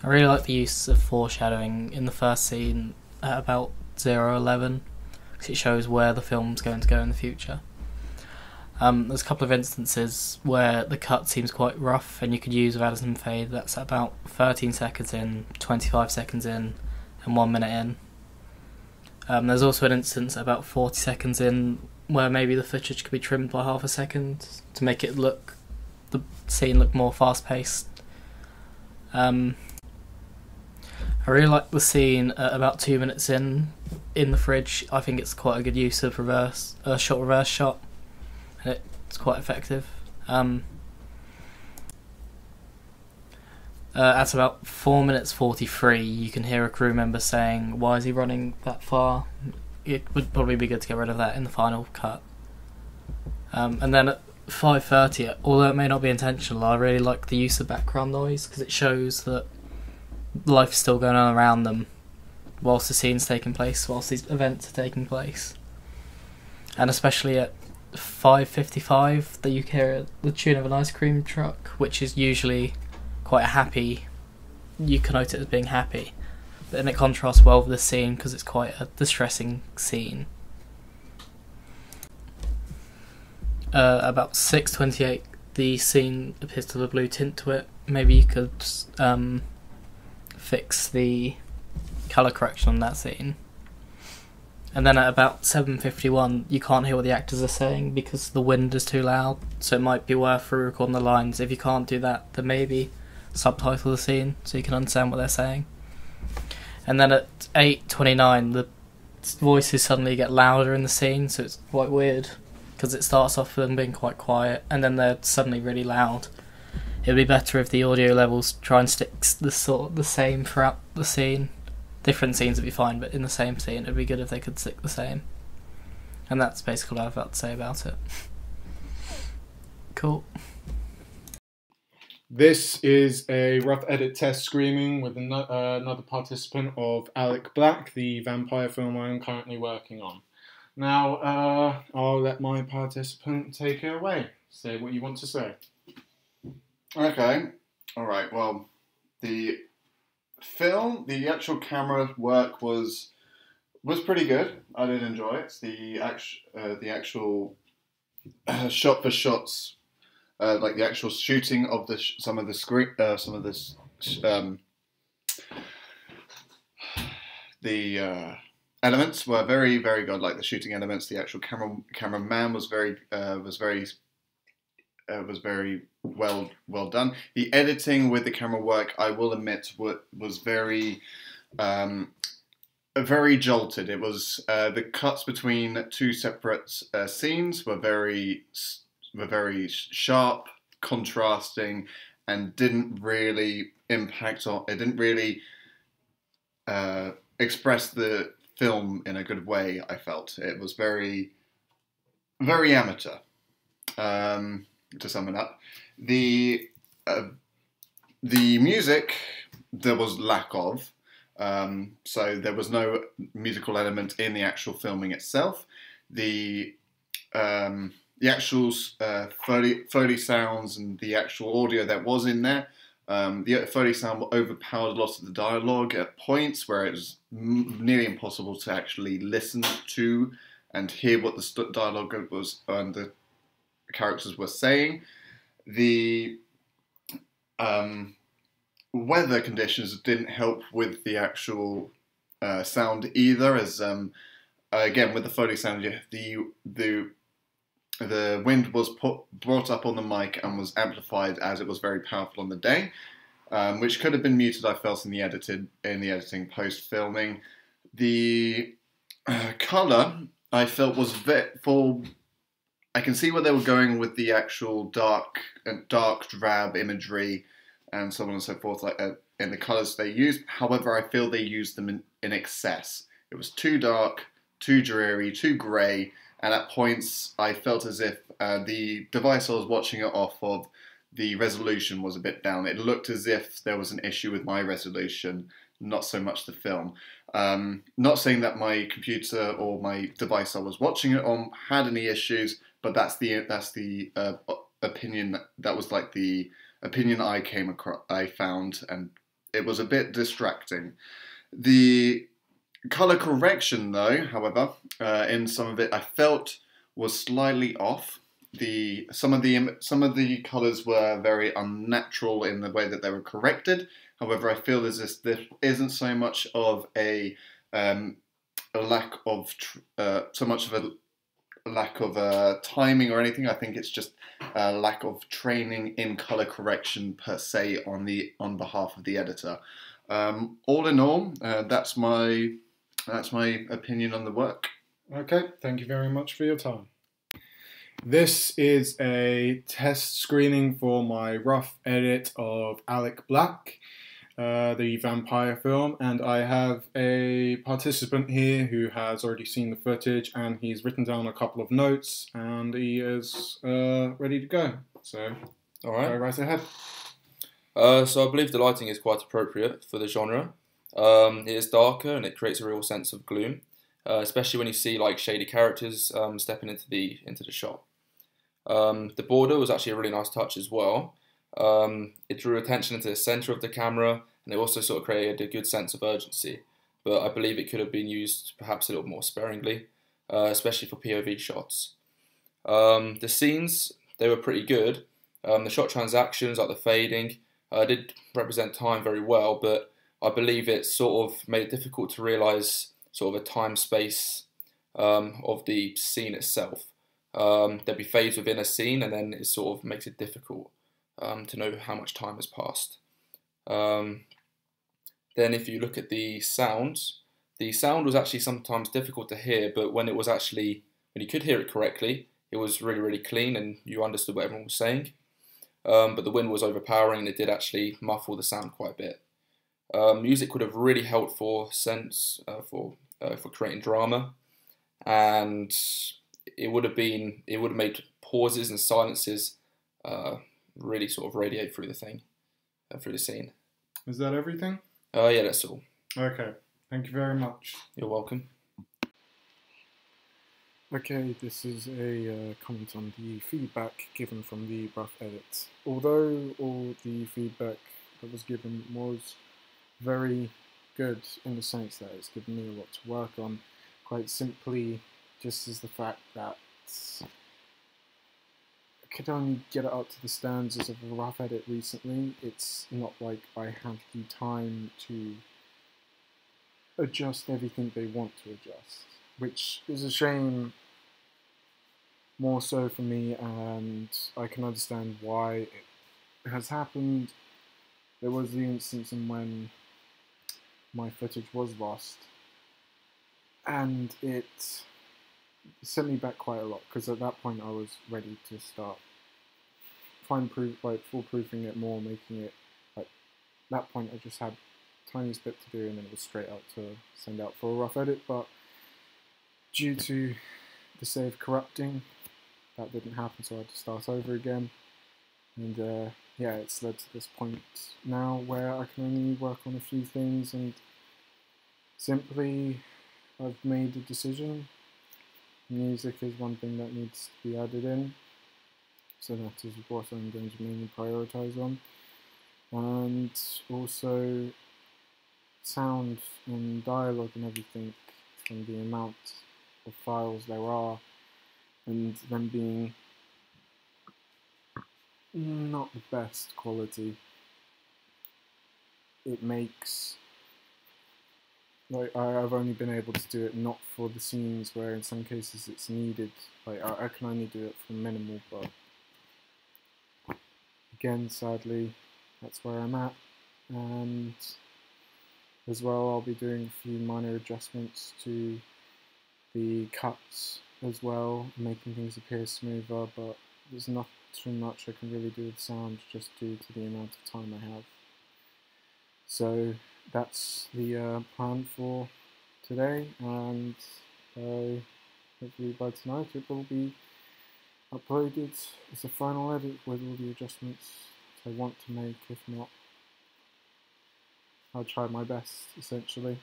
I really like the use of foreshadowing in the first scene at about 0:11 because it shows where the film's going to go in the future. There's a couple of instances where the cut seems quite rough and you could use a Addison fade that's at about 13 seconds in, 25 seconds in, and 1 minute in. There's also an instance at about 40 seconds in where maybe the footage could be trimmed by half a second to make the scene look more fast paced. I really like the scene at about 2 minutes in the fridge. I think it's quite a good use of reverse shot, and it's quite effective. At about 4 minutes 43, you can hear a crew member saying, "Why is he running that far?" It would probably be good to get rid of that in the final cut. And then at 5:30, although it may not be intentional, I really like the use of background noise because it shows that life is still going on around them whilst the scene's taking place, whilst these events are taking place. And especially at 5:55, that you hear the tune of an ice cream truck, which is usually quite happy. You connote it as being happy, and it contrasts well with the scene because it's quite a distressing scene. About 6:28, the scene appears to have a blue tint to it. Maybe you could fix the colour correction on that scene. And then at about 7:51, you can't hear what the actors are saying because the wind is too loud, so it might be worth re-recording the lines. If you can't do that, then maybe subtitle the scene so you can understand what they're saying. And then at 8:29, the voices suddenly get louder in the scene, so it's quite weird because it starts off with them being quite quiet and then they're suddenly really loud. It would be better if the audio levels try and stick the same throughout the scene. Different scenes would be fine, but in the same scene, it would be good if they could stick the same. And that's basically what I've got to say about it. Cool. This is a rough edit test screening with another participant of Alec Black, the vampire film I am currently working on. Now, I'll let my participant take it away. Say what you want to say. Okay, alright, well, the actual camera work was pretty good. I did enjoy it. The actual shot for shots, like the actual shooting of some of the elements were very, very good. Like the shooting elements, the actual cameraman was very well done. The editing with the camera work, I will admit, was very jolted. It was the cuts between two separate scenes were very sharp, contrasting, and didn't really express the film in a good way. I felt it was very amateur. To sum it up, the music there was lack of, so there was no musical element in the actual filming itself. The actual Foley sounds and the actual audio that was in there, the Foley sound overpowered a lot of the dialogue at points where it was nearly impossible to actually listen to and hear what the dialogue was and the characters were saying. The weather conditions didn't help with the actual sound either, as again with the Foley sound, the wind was brought up on the mic and was amplified as it was very powerful on the day, which could have been muted, I felt, in the editing post filming. The colour I felt was I can see where they were going with the actual dark drab imagery and so on and so forth, like in the colours they used. However, I feel they used them in excess. It was too dark, too dreary, too grey, and at points I felt as if the device I was watching it off of, the resolution was a bit down. It looked as if there was an issue with my resolution, not so much the film. Not saying that my computer or my device I was watching it on had any issues, but that's the opinion that was like the opinion I found, and it was a bit distracting. The color correction, though, however, in some of it, I felt was slightly off. Some of the colors were very unnatural in the way that they were corrected. However, I feel as if this isn't so much of a lack of so much of a lack of timing or anything. I think it's just a lack of training in color correction per se on behalf of the editor. All in all, that's my opinion on the work. Okay, thank you very much for your time. This is a test screening for my rough edit of Alec Black, the vampire film, and I have a participant here who has already seen the footage, and he's written down a couple of notes, and he is ready to go. So, all right, go right ahead. So I believe the lighting is quite appropriate for the genre. It is darker and it creates a real sense of gloom, especially when you see like shady characters stepping into the shot. The border was actually a really nice touch as well. It drew attention into the centre of the camera, and it also sort of created a good sense of urgency. But I believe it could have been used perhaps a little more sparingly, especially for POV shots. The scenes, they were pretty good. The shot transactions, like the fading, did represent time very well, but I believe it sort of made it difficult to realise sort of a time-space of the scene itself. There'd be fades within a scene, and then it sort of makes it difficult to know how much time has passed. Then if you look at the sound was actually sometimes difficult to hear, but when you could hear it correctly, it was really, really clean and you understood what everyone was saying. But the wind was overpowering and it did actually muffle the sound quite a bit. Music would have really helped for creating drama, and it would have made pauses and silences really sort of radiate through the scene. Is that everything? Yeah, that's all. Okay, thank you very much. You're welcome. Okay, this is a comment on the feedback given from the rough edit. Although all the feedback that was given was very good in the sense that it's given me a lot to work on, quite simply just as the fact that I could only get it up to the standards of a rough edit recently. It's not like I have the time to adjust everything they want to adjust, which is a shame, more so for me, and I can understand why it has happened. There was the instance in when my footage was lost, and it sent me back quite a lot, because at that point I was ready to start foolproofing it more, making it, like, at that point I just had tiniest bit to do, and then it was straight out to send out for a rough edit, but due to the save corrupting, that didn't happen, so I had to start over again, and yeah, it's led to this point now where I can only work on a few things, and simply I've made a decision. Music is one thing that needs to be added in, so that is what I'm going to mainly prioritise on, and also sound and dialogue and everything, from the amount of files there are and them being not the best quality. It makes, like, I've only been able to do it not for the scenes where in some cases it's needed. Like, I can only do it for minimal, but again, sadly, that's where I'm at. And as well, I'll be doing a few minor adjustments to the cuts as well, making things appear smoother, but there's not too much I can really do with sound, just due to the amount of time I have. So that's the plan for today, and hopefully by tonight it will be uploaded as a final edit with all the adjustments I want to make. If not, I'll try my best, essentially.